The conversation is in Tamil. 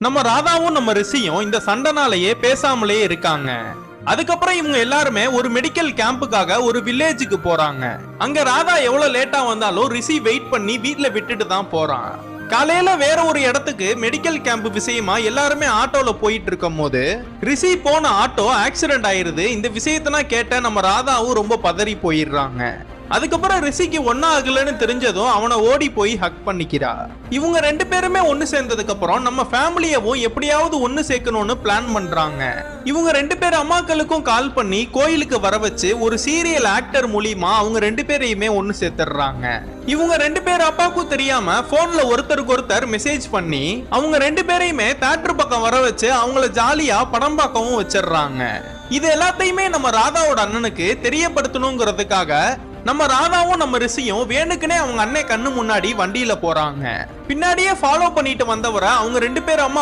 நம்ம ராதாவும் நம்ம ரிஷியும் இந்த சண்டைனாலேயே பேசாமலே இருக்காங்க. அதுக்கப்புறம் இவங்க எல்லாருமே ஒரு மெடிக்கல் கேம்புக்காக ஒரு வில்லேஜுக்கு போறாங்க. அங்க ராதா எவ்வளவு லேட்டா வந்தாலும் ரிஷி வெயிட் பண்ணி வீட்ல விட்டுட்டு தான் போறான். காலையில வேற ஒரு இடத்துக்கு மெடிக்கல் கேம்ப் விஷயமா எல்லாருமே ஆட்டோல போயிட்டு இருக்கும் போது ரிஷி போன ஆட்டோ ஆக்சிடென்ட் ஆயிருது. இந்த விஷயத்தெல்லாம் கேட்ட நம்ம ராதாவும் ரொம்ப பதறி போயிடுறாங்க. அதுக்கப்புறம் ரிஷிக்கு ஒன்னா ஆகலன்னு தெரிஞ்சதும் அவனை ஓடி போய் ஹக் பண்ணிக்கிறா. இவங்க ரெண்டு பேருமே ஒன்னு சேர்ந்ததுக்கு அப்புறம் நம்ம ஃபேமிலியவும் எப்படியாவது ஒன்னு சேர்க்கணும்னு பிளான் பண்றாங்க. இவங்க ரெண்டு பேர் அம்மாக்களுக்கும் கால் பண்ணி கோயிலுக்கு வர வச்சு ஒரு சீரியல் ஆக்டர் மூலியமா அவங்க ரெண்டு பேரையுமே ஒன்னு சேர்த்துறாங்க. இவங்க ரெண்டு பேர் அப்பாவுக்கும் தெரியாம போன்ல ஒருத்தருக்கு ஒருத்தர் மெசேஜ் பண்ணி அவங்க ரெண்டு பேரையுமே தியேட்டர் பக்கம் வர வச்சு அவங்கள ஜாலியா படம் பார்க்கவும் வச்சிடுறாங்க. இது எல்லாத்தையுமே நம்ம ராதாவோட அண்ணனுக்கு தெரியப்படுத்தணுங்கிறதுக்காக நம்ம ராதாவும் நம்ம ரிஷியும் வேணுக்குனே அவங்க அண்ணன் கண்ணு முன்னாடி வண்டியில போறாங்க. பின்னாடியே ஃபாலோ பண்ணிட்டு வந்தவரை அவங்க ரெண்டு பேரும் அம்மா